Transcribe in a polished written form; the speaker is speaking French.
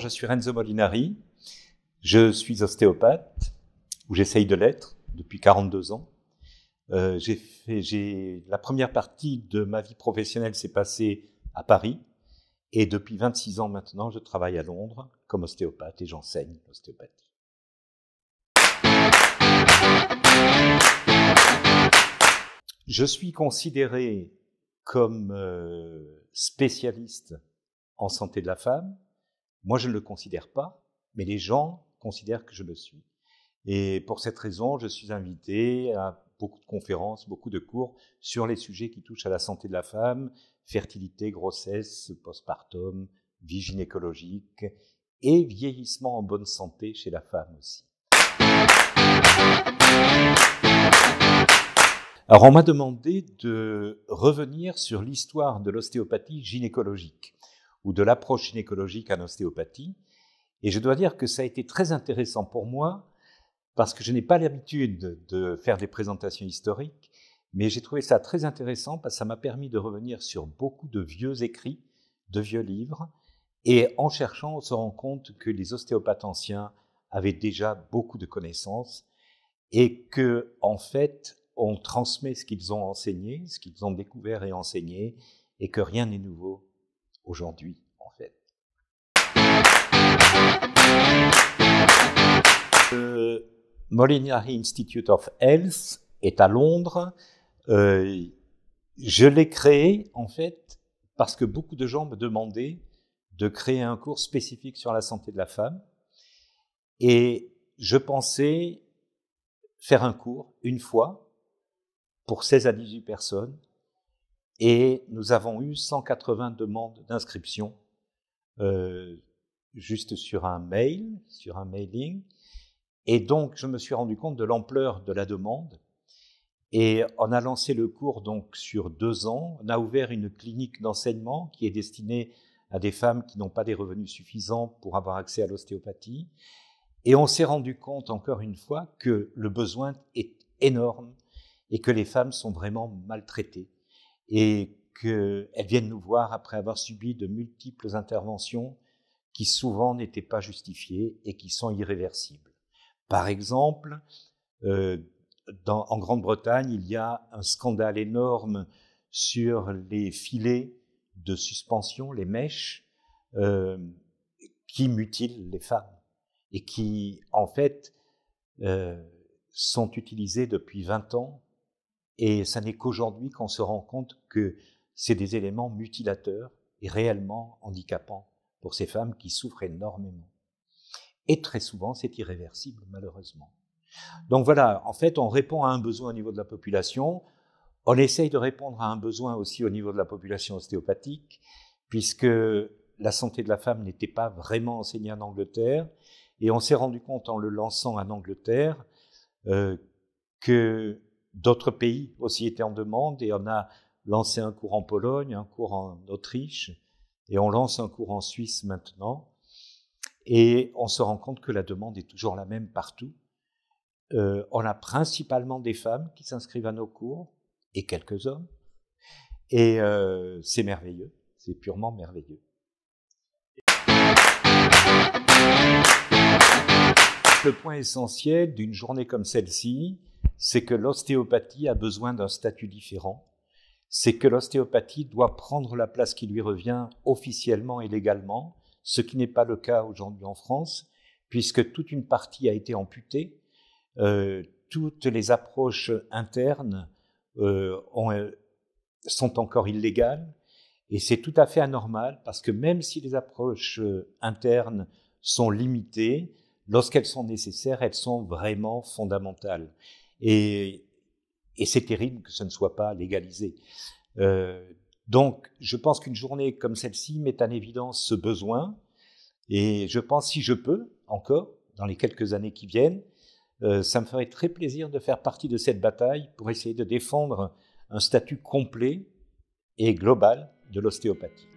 je suis Renzo Molinari, je suis ostéopathe, ou j'essaye de l'être, depuis 42 ans. La première partie de ma vie professionnelle s'est passée à Paris, et depuis 26 ans maintenant, je travaille à Londres comme ostéopathe et j'enseigne l'ostéopathie. Je suis considéré comme spécialiste en santé de la femme. Moi, je ne le considère pas, mais les gens considèrent que je le suis. Et pour cette raison, je suis invité à beaucoup de conférences, beaucoup de cours sur les sujets qui touchent à la santé de la femme, fertilité, grossesse, postpartum, vie gynécologique et vieillissement en bonne santé chez la femme aussi. Alors, on m'a demandé de revenir sur l'histoire de l'ostéopathie gynécologique ou de l'approche gynécologique en ostéopathie. Et je dois dire que ça a été très intéressant pour moi parce que je n'ai pas l'habitude de faire des présentations historiques, mais j'ai trouvé ça très intéressant parce que ça m'a permis de revenir sur beaucoup de vieux écrits, de vieux livres. Et en cherchant, on se rend compte que les ostéopathes anciens avaient déjà beaucoup de connaissances et que, en fait, on transmet ce qu'ils ont enseigné, ce qu'ils ont découvert et enseigné, et que rien n'est nouveau aujourd'hui, en fait. Le Molinari Institute of Health est à Londres. Je l'ai créé, en fait, parce que beaucoup de gens me demandaient de créer un cours spécifique sur la santé de la femme. Et je pensais faire un cours une fois pour 16 à 18 personnes. Et nous avons eu 180 demandes d'inscription juste sur un mail, sur un mailing. Et donc, je me suis rendu compte de l'ampleur de la demande. Et on a lancé le cours donc sur 2 ans. On a ouvert une clinique d'enseignement qui est destinée à des femmes qui n'ont pas des revenus suffisants pour avoir accès à l'ostéopathie. Et on s'est rendu compte, encore une fois, que le besoin est énorme et que les femmes sont vraiment maltraitées. Et qu'elles viennent nous voir après avoir subi de multiples interventions qui souvent n'étaient pas justifiées et qui sont irréversibles. Par exemple, en Grande-Bretagne, il y a un scandale énorme sur les filets de suspension, les mèches, qui mutilent les femmes et qui, en fait, sont utilisés depuis 20 ans. Et ça n'est qu'aujourd'hui qu'on se rend compte que c'est des éléments mutilateurs et réellement handicapants pour ces femmes qui souffrent énormément. Et très souvent, c'est irréversible, malheureusement. Donc voilà, en fait, on répond à un besoin au niveau de la population. On essaye de répondre à un besoin aussi au niveau de la population ostéopathique, puisque la santé de la femme n'était pas vraiment enseignée en Angleterre. Et on s'est rendu compte en le lançant en Angleterre que d'autres pays aussi étaient en demande, et on a lancé un cours en Pologne, un cours en Autriche, et on lance un cours en Suisse maintenant. Et on se rend compte que la demande est toujours la même partout. On a principalement des femmes qui s'inscrivent à nos cours, et quelques hommes. Et c'est merveilleux, c'est purement merveilleux. Le point essentiel d'une journée comme celle-ci, c'est que l'ostéopathie a besoin d'un statut différent. C'est que l'ostéopathie doit prendre la place qui lui revient officiellement et légalement, ce qui n'est pas le cas aujourd'hui en France, puisque toute une partie a été amputée. Toutes les approches internes sont encore illégales, et c'est tout à fait anormal, parce que même si les approches internes sont limitées, lorsqu'elles sont nécessaires, elles sont vraiment fondamentales. Et c'est terrible que ce ne soit pas légalisé. Donc, je pense qu'une journée comme celle-ci met en évidence ce besoin. Et je pense, si je peux, encore, dans les quelques années qui viennent, ça me ferait très plaisir de faire partie de cette bataille pour essayer de défendre un statut complet et global de l'ostéopathie.